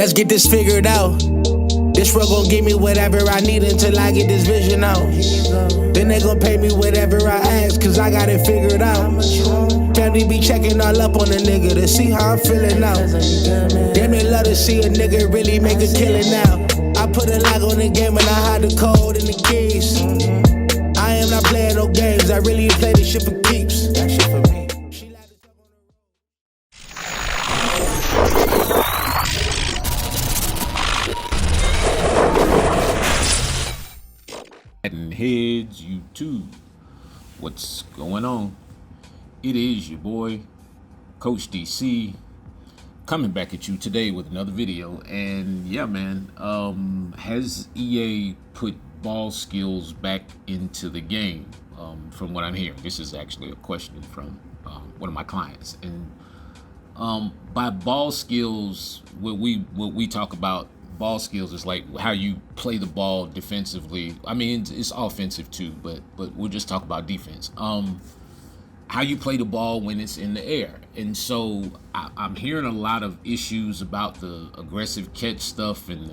Let's get this figured out. This world gon' give me whatever I need until I get this vision out. Then they gon' pay me whatever I ask, cause I got it figured out. Family be checking all up on a nigga to see how I'm feeling now. Damn, they love to see a nigga really make a killing now. I put a lock on the game and I hide the code and the keys. I am not playing no games, I really play this shit for keeps. That shit for me. MaddenHeadz YouTube, what's going on? It is your boy Coach DC coming back at you today with another video. And yeah, man, has EA put ball skills back into the game? From what I'm hearing, this is actually a question from one of my clients. And by ball skills, what we talk about ball skills is like how you play the ball defensively. I mean, it's offensive too, but we'll just talk about defense. How you play the ball when it's in the air. And so I'm hearing a lot of issues about the aggressive catch stuff and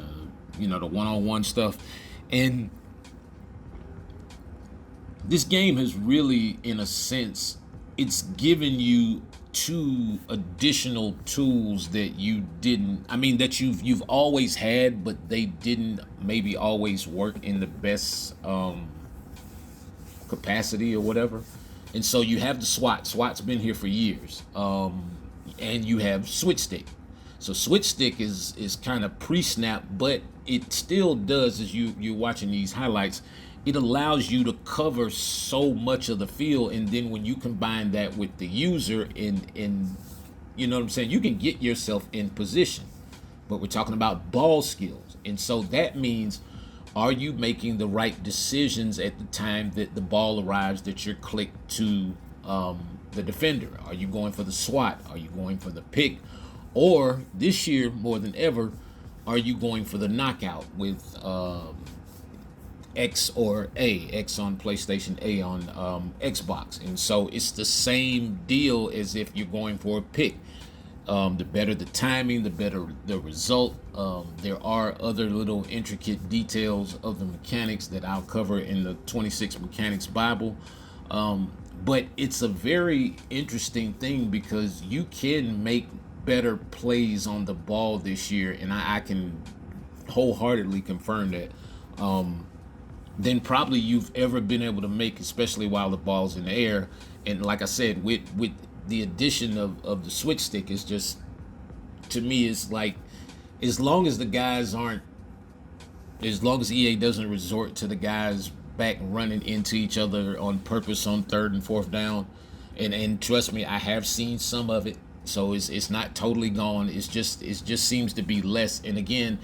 the one-on-one stuff. And this game has really, in a sense, it's given you two additional tools that you didn't, that you've always had, but they didn't maybe always work in the best capacity or whatever. And so you have the SWAT. SWAT's been here for years. And you have switch stick. So switch stick is kind of pre-snap, but it still does, as you're watching these highlights, it allows you to cover so much of the field. And then when you combine that with the user and you know what I'm saying, you can get yourself in position. But we're talking about ball skills. And so that means, are you making the right decisions at the time that the ball arrives, that you're clicked to the defender? Are you going for the SWAT? Are you going for the pick? Or this year, more than ever, are you going for the knockout with X or A, X on PlayStation, A on Xbox? And so it's the same deal as if you're going for a pick. The better the timing, the better the result. There are other little intricate details of the mechanics that I'll cover in the 26 Mechanics Bible. But it's a very interesting thing because you can make better plays on the ball this year, and I can wholeheartedly confirm that, than probably you've ever been able to make, especially while the ball's in the air. And like I said, with the addition of the switch stick, is just, to me, it's like, as long as EA doesn't resort to the guys back running into each other on purpose on 3rd and 4th down, and trust me, I have seen some of it, so it's not totally gone. It just seems to be less. And again,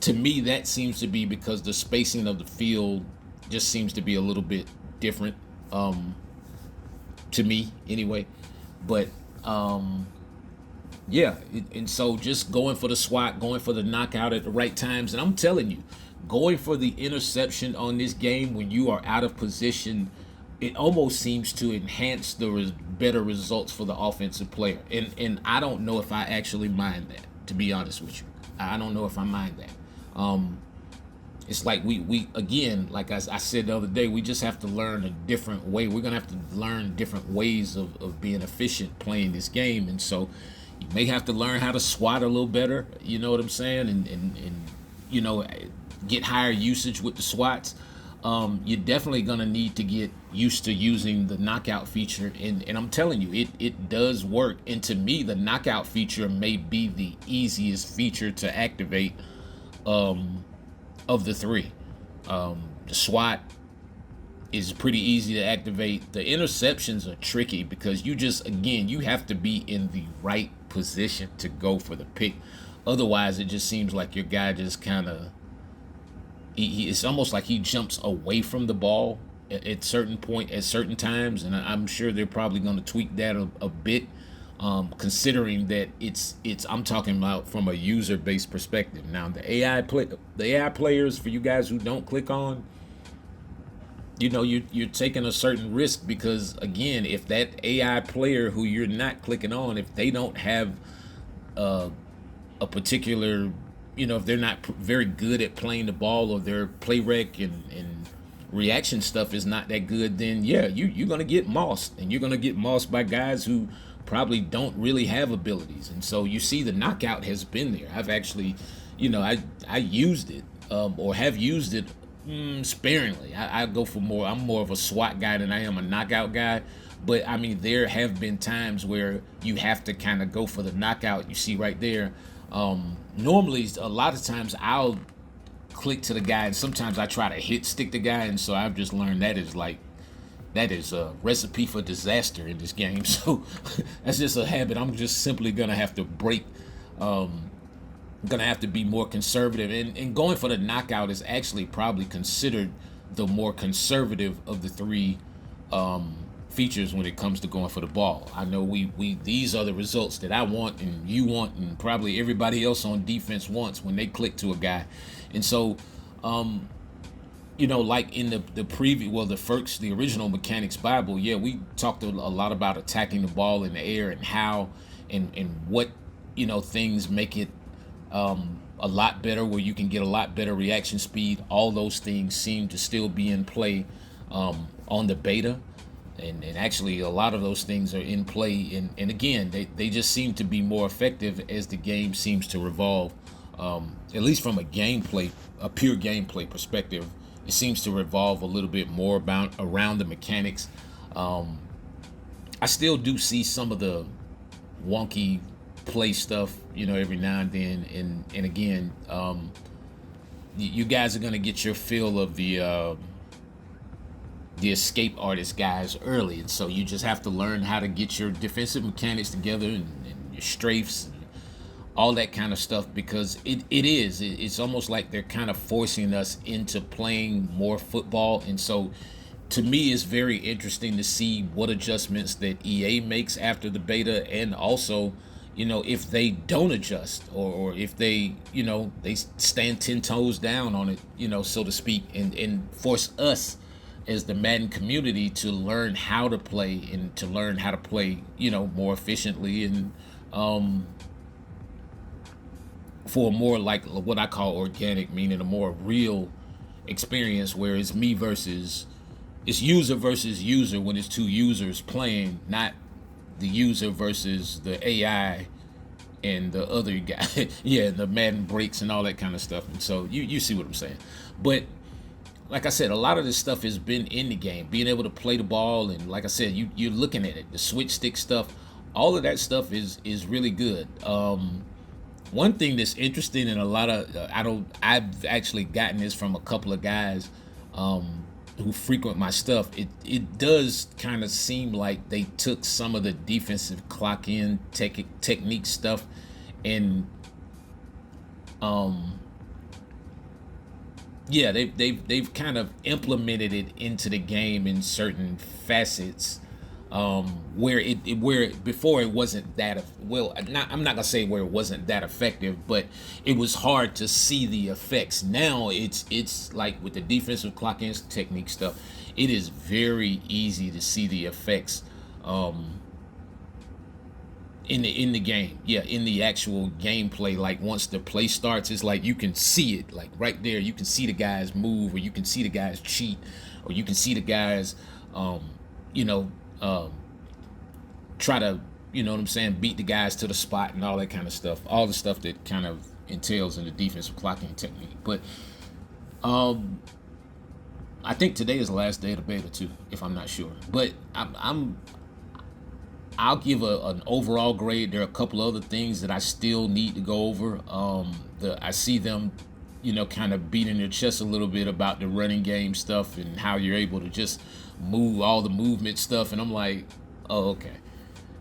to me, that seems to be because the spacing of the field just seems to be a little bit different, to me anyway. But yeah, and so just going for the SWAT, going for the knockout at the right times. And I'm telling you, going for the interception on this game when you are out of position, it almost seems to enhance the better results for the offensive player. And I don't know if I actually mind that, to be honest with you. I don't know if I mind that. It's like we again, like I said the other day, we just have to learn a different way. We're gonna have to learn different ways of being efficient playing this game. And so you may have to learn how to SWAT a little better, you know what I'm saying, and get higher usage with the SWATs. You're definitely gonna need to get used to using the knockout feature, and I'm telling you, it does work. And to me, the knockout feature may be the easiest feature to activate of the three. The SWAT is pretty easy to activate. The interceptions are tricky because you have to be in the right position to go for the pick. Otherwise, it just seems like your guy just kind of, it's almost like he jumps away from the ball at certain times. And I'm sure they're probably going to tweak that a bit, considering that I'm talking about from a user-based perspective. Now, the AI players, for you guys who don't click on, you're taking a certain risk, because again, if that AI player who you're not clicking on, if they don't have a particular if they're not very good at playing the ball, or their play rec and reaction stuff is not that good, then yeah, you're gonna get mossed, and you're gonna get mossed by guys who probably don't really have abilities. And so you see the knockout has been there. I've actually, I used it, or have used it sparingly. I go for more. I'm more of a SWAT guy than I am a knockout guy. But I mean, there have been times where you have to kind of go for the knockout. You see right there. Normally, a lot of times I'll click to the guy, and sometimes I try to hit stick the guy, and so I've just learned that is a recipe for disaster in this game. So that's just a habit I'm just simply gonna have to break. Gonna have to be more conservative, and going for the knockout is actually probably considered the more conservative of the three features when it comes to going for the ball. I know we these are the results that I want, and you want, and probably everybody else on defense wants when they click to a guy. And so like in the preview, well, the original Mechanics Bible, yeah, we talked a lot about attacking the ball in the air, and how and what things make it a lot better, where you can get a lot better reaction speed. All those things seem to still be in play on the beta, and actually a lot of those things are in play, and again, they just seem to be more effective as the game seems to revolve, at least from a pure gameplay perspective. It seems to revolve a little bit more around the mechanics. I still do see some of the wonky play stuff, every now and then, and again, you guys are gonna get your fill of the escape artist guys early, and so you just have to learn how to get your defensive mechanics together, and your strafes and all that kind of stuff, because it's almost like they're kind of forcing us into playing more football. And so to me, it's very interesting to see what adjustments that EA makes after the beta, and also if they don't adjust, or if they they stand 10 toes down on it, so to speak, and force us as the Madden community to learn how to play, and to learn how to play more efficiently, and for a more, like, what I call organic, meaning a more real experience, where it's user versus user when it's two users playing, not the user versus the AI and the other guy. Yeah, the Madden breaks and all that kind of stuff. And so you see what I'm saying. But like I said, a lot of this stuff has been in the game, being able to play the ball, and like I said, you're looking at it, the switch stick stuff, all of that stuff is really good. One thing that's interesting, and a lot of I've actually gotten this from a couple of guys who frequent my stuff. It does kind of seem like they took some of the defensive clock in technique stuff, and they've kind of implemented it into the game in certain facets, where before it wasn't that I'm not gonna say where it wasn't that effective, but it was hard to see the effects. Now it's like with the defensive clock in technique stuff, it is very easy to see the effects in the game. Yeah, in the actual gameplay. Like once the play starts, it's like you can see it, like right there. You can see the guys move, or you can see the guys cheat, or you can see the guys try to, beat the guys to the spot and all that kind of stuff. All the stuff that kind of entails in the defensive clocking technique. But I think today is the last day of the beta too, if I'm not sure. But I'll give an overall grade. There are a couple other things that I still need to go over. I see them, kind of beating their chest a little bit about the running game stuff, and how you're able to just move all the movement stuff, and I'm like, oh, okay.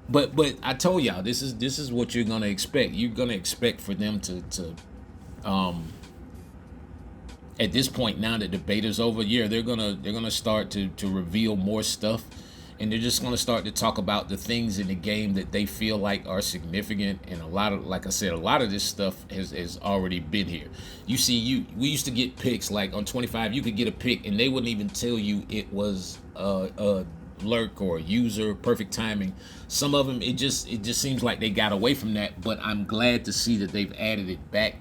But I told y'all, this is what you're gonna expect. You're gonna expect for them to at this point, now that the beta's over, yeah, they're gonna start to reveal more stuff, and they're just gonna start to talk about the things in the game that they feel like are significant. And like I said, a lot of this stuff has already been here. You see, we used to get picks, like on 25, you could get a pick and they wouldn't even tell you it was a lurk or a user, perfect timing. Some of them, it just seems like they got away from that, but I'm glad to see that they've added it back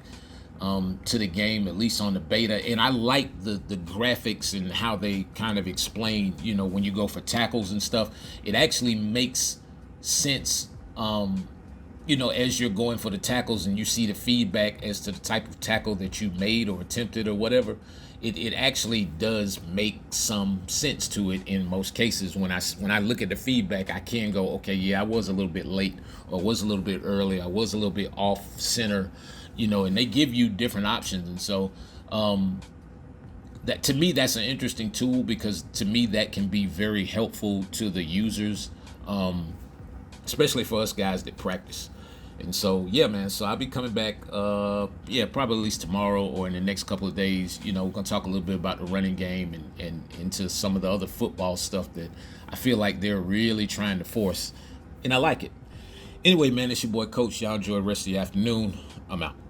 to the game, at least on the beta. And I like the graphics and how they kind of explain, when you go for tackles and stuff, it actually makes sense, as you're going for the tackles and you see the feedback as to the type of tackle that you made or attempted or whatever. It actually does make some sense to it in most cases. When I look at the feedback, I can go, okay, yeah, I was a little bit late, or was a little bit early, I was a little bit off center, and they give you different options. And so that, to me, that's an interesting tool, because to me that can be very helpful to the users, especially for us guys that practice. And so, yeah, man, so I'll be coming back, probably at least tomorrow or in the next couple of days. We're going to talk a little bit about the running game and into some of the other football stuff that I feel like they're really trying to force, and I like it. Anyway, man, it's your boy Coach. Y'all enjoy the rest of the afternoon. I'm out.